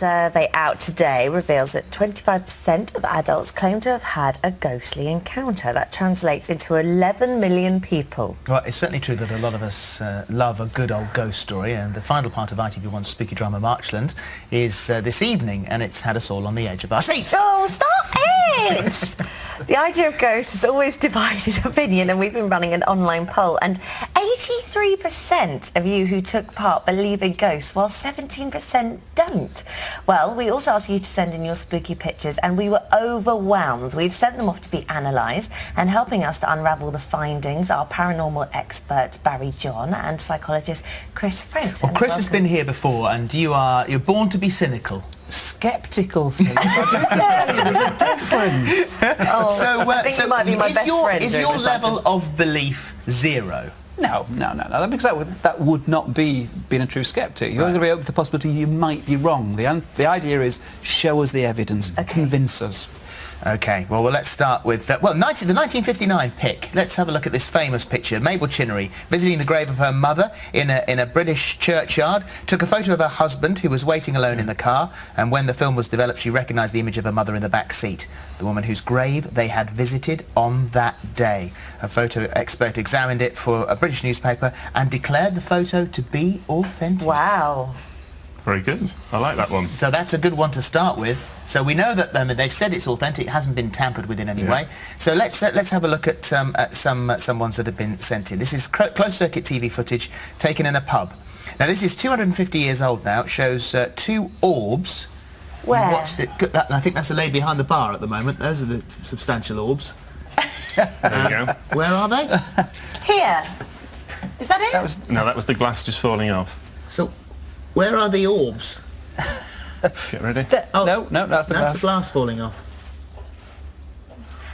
survey out today reveals that 25% of adults claim to have had a ghostly encounter. That translates into 11 million people. Well, it's certainly true that a lot of us love a good old ghost story, and the final part of ITV1's spooky drama Marchland is this evening, and it's had us all on the edge of our seats. Oh, stop it! The idea of ghosts has always divided opinion, and we've been running an online poll, and 83% of you who took part believe in ghosts, while 17% don't. Well, we also asked you to send in your spooky pictures, and we were overwhelmed. We've sent them off to be analysed, and helping us to unravel the findings are paranormal expert Barrie John and psychologist Chris French. Well, Chris has been here before, and you're born to be cynical. Sceptical, Philip. There's a difference. Oh, I think you might be my best friend. Is your level of belief zero? No, because that would not be being a true sceptic. You're going to be open to the possibility you might be wrong. The idea is show us the evidence, convince us. OK, well, let's start with, the 1959 pic. Let's have a look at this famous picture. Mabel Chinnery, visiting the grave of her mother in a British churchyard, took a photo of her husband, who was waiting alone in the car, and when the film was developed, she recognised the image of her mother in the back seat, the woman whose grave they had visited on that day. A photo expert examined it for a British newspaper and declared the photo to be authentic. Wow. Very good. I like that one. So that's a good one to start with. So we know that they've said it's authentic. It hasn't been tampered with in any way. So let's have a look at some ones that have been sent in. This is closed-circuit TV footage taken in a pub. Now this is 250 years old now. It shows two orbs. Where? Watched it. I think that's the lady behind the bar at the moment. Those are the substantial orbs. There you go. Where are they? Here. Is that it? No, that was the glass just falling off. So, where are the orbs? Get ready. No, that's the glass. That's the glass falling off.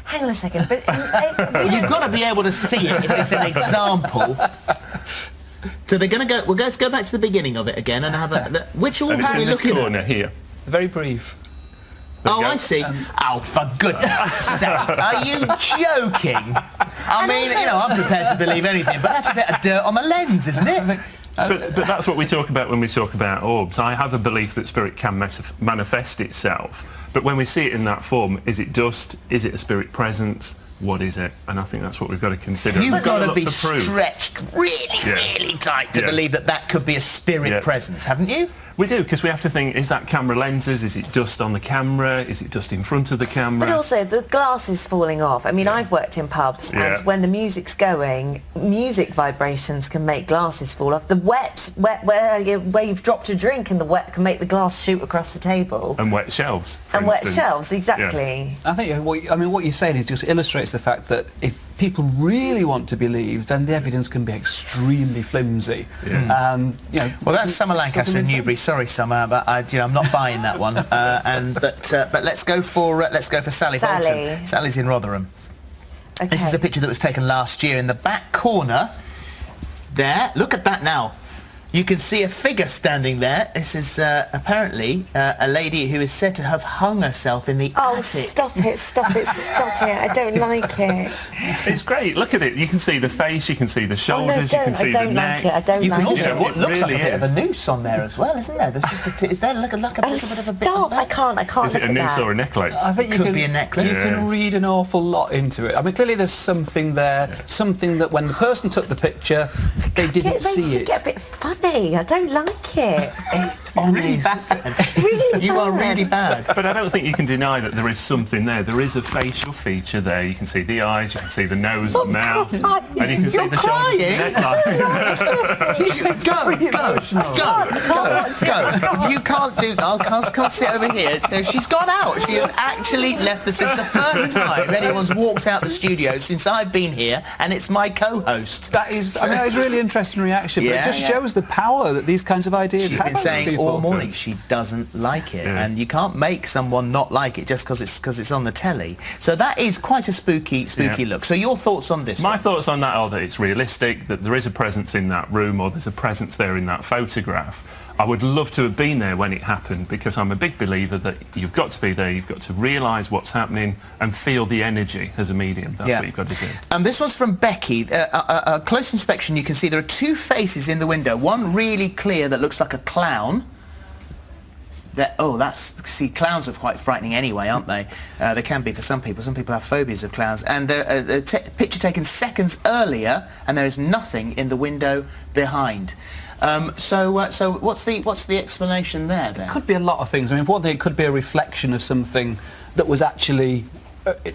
Hang on a second, but You've got to be able to see it if it's an example. So they're going to go. Let's go back to the beginning of it again and have a. Which orbs are we looking at? Corner here. Very brief. Oh, I see. Oh, for goodness sake! Are you joking? I mean, you know, I'm prepared to believe anything, but that's a bit of dirt on the lens, isn't it? But that's what we talk about when we talk about orbs. I have a belief that spirit can manifest itself, but when we see it in that form, is it dust? Is it a spirit presence? What is it? And I think that's what we've got to consider. You've got to be stretched really tight to believe that could be a spirit presence, haven't you? We do, because we have to think, is that camera lenses? Is it dust on the camera? Is it dust in front of the camera? But also, the glass is falling off. I mean, I've worked in pubs, and when the music's going, music vibrations can make glasses fall off. The wet where you've dropped a drink, and the wet can make the glass shoot across the table. And wet shelves. And wet shelves, exactly. I think what you're saying is just illustrates the fact that if people really want to believe, then the evidence can be extremely flimsy. Well, that's Summer Lancaster in Newbury. Sorry, Summer, but I'm not buying that one. But let's go for Sally Bolton. Sally's in Rotherham. Okay. This is a picture that was taken last year in the back corner. There, look at that now. You can see a figure standing there. This is apparently a lady who is said to have hung herself in the attic. Oh, stop it. I don't like it. It's great. Look at it. You can see the face, you can see the shoulders, you can see the neck. I don't you like can it. also what looks like a bit of a noose on there as well, isn't there? There's just is there like a little bit of a bit of that? I can't Is it a noose or a necklace? I think it could be a necklace. You can read an awful lot into it. I mean, clearly there's something there, something that when the person took the picture, they didn't see it. It get a bit funny. I don't like it. Really bad. You are really bad. But I don't think you can deny that there is something there. There is a facial feature there. You can see the eyes, you can see the nose, the mouth, and you can see the shoulders and the neckline. Go. You can't do that. Can't sit over here. No, she's gone out. She has actually left this. This is the first time anyone's walked out the studio since I've been here, and it's my co-host. That is a really interesting reaction, but it just shows the power that these kinds of ideas She's have. Been saying all morning she doesn't like it, and you can't make someone not like it just because it's on the telly. So that is quite a spooky look. So your thoughts on this? My thoughts on that are that it's realistic, that there is a presence in that room, or there's a presence there in that photograph. I would love to have been there when it happened, because I'm a big believer that you've got to be there, you've got to realise what's happening and feel the energy as a medium. That's what you've got to do. This one's from Becky. A close inspection, you can see there are two faces in the window. One really clear that looks like a clown. see, clowns are quite frightening anyway, aren't they? They can be for some people. Some people have phobias of clowns. And a picture taken seconds earlier, and there is nothing in the window behind. So what's the explanation there then? It could be a lot of things. I mean, one thing, it could be a reflection of something that was actually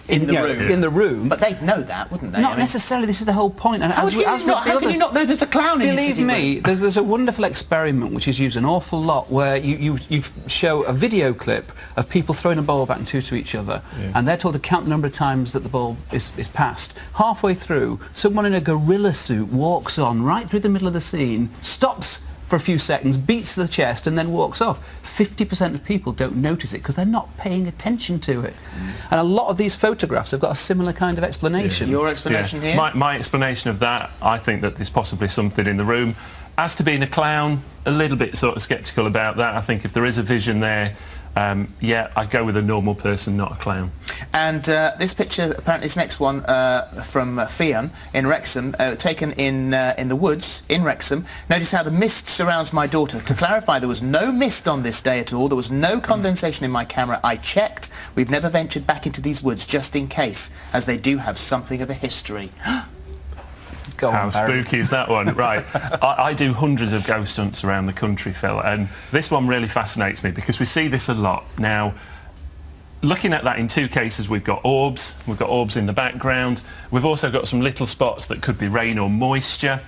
in the room. But they'd know that, wouldn't they? Not necessarily. This is the whole point. And how can you not know there's a clown in your sitting room? Believe me, there's a wonderful experiment which is used an awful lot, where you show a video clip of people throwing a ball back and two to each other, and they're told to count the number of times that the ball is passed. Halfway through, someone in a gorilla suit walks on right through the middle of the scene, stops for a few seconds, beats the chest, and then walks off. 50% of people don't notice it because they're not paying attention to it. And a lot of these photographs have got a similar kind of explanation. Your explanation here? My explanation of that, I think that there's possibly something in the room. As to being a clown, a little bit sort of sceptical about that. I think if there is a vision there, yeah, I'd go with a normal person, not a clown. And this picture, apparently this next one from Fian in Wrexham, taken in the woods in Wrexham. Notice how the mist surrounds my daughter. To clarify, there was no mist on this day at all. There was no condensation in my camera. I checked. We've never ventured back into these woods just in case, as they do have something of a history. How spooky is that one? Right. I do hundreds of ghost hunts around the country, Phil, and this one really fascinates me because we see this a lot. Now, looking at that in two cases, we've got orbs in the background. We've also got some little spots that could be rain or moisture.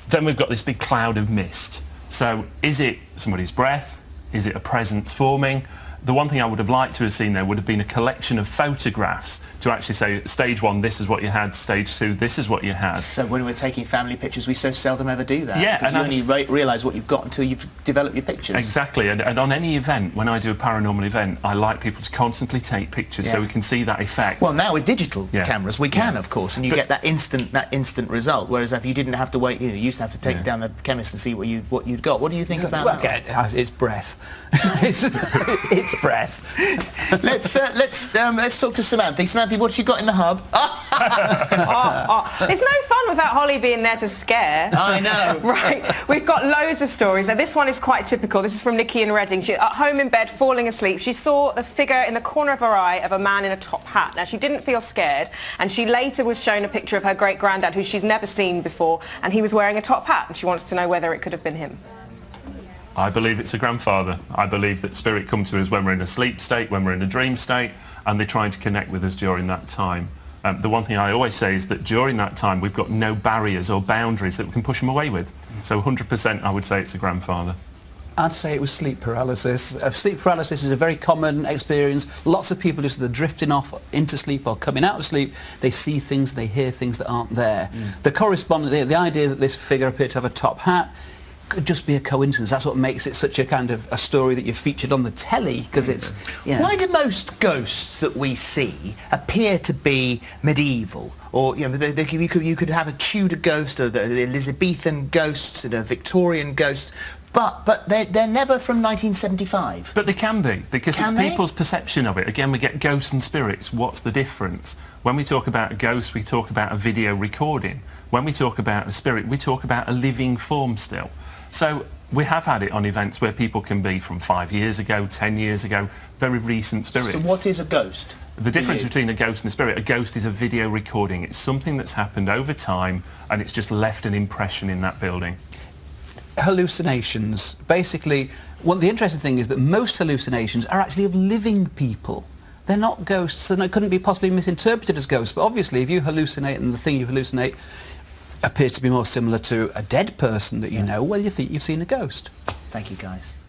Then we've got this big cloud of mist. So is it somebody's breath? Is it a presence forming? The one thing I would have liked to have seen there would have been a collection of photographs to actually say, stage one, this is what you had, stage two, this is what you had. So when we're taking family pictures, we so seldom ever do that. Yeah, because you only realise what you've got until you've developed your pictures. Exactly, and on any event, when I do a paranormal event, I like people to constantly take pictures so we can see that effect. Well, now with digital cameras, we can, of course, and you get that instant result, whereas if you didn't have to wait, you used to have to take it down the chemist and see what you'd got. What do you think about that? It's breath. it's breath. Let's talk to Samantha. Samantha, what you got in the hub? It's no fun without Holly being there to scare. I know. Right. We've got loads of stories. Now, this one is quite typical. This is from Nikki in Reading. She's at home in bed, falling asleep. She saw the figure in the corner of her eye of a man in a top hat. Now, she didn't feel scared, and she later was shown a picture of her great-granddad, who she's never seen before, and he was wearing a top hat, and she wants to know whether it could have been him. I believe it's a grandfather. I believe that spirit come to us when we're in a sleep state, when we're in a dream state, and they're trying to connect with us during that time. The one thing I always say is that during that time we've got no barriers or boundaries that we can push them away with. So 100% I would say it's a grandfather. I'd say it was sleep paralysis. Sleep paralysis is a very common experience. Lots of people just, they're drifting off into sleep or coming out of sleep. They see things, they hear things that aren't there. The idea that this figure appeared to have a top hat could just be a coincidence. That's what makes it such a kind of a story that you've featured on the telly, because it's... Why do most ghosts that we see appear to be medieval? Or, you know, you could have a Tudor ghost, or the Elizabethan ghosts, and a Victorian ghost, but they're never from 1975. But they can be, because it's people's perception of it. Again, we get ghosts and spirits. What's the difference? When we talk about a ghost, we talk about a video recording. When we talk about a spirit, we talk about a living form still. So we have had it on events where people can be from 5 years ago, 10 years ago, very recent spirits. So what is a ghost? The difference between a ghost and a spirit, a ghost is a video recording. It's something that's happened over time and it's just left an impression in that building. Hallucinations. Basically, the interesting thing is that most hallucinations are actually of living people. They're not ghosts, and it couldn't be possibly misinterpreted as ghosts. But obviously, if you hallucinate and the thing you hallucinate appears to be more similar to a dead person that you know, well, you think you've seen a ghost. Thank you, guys.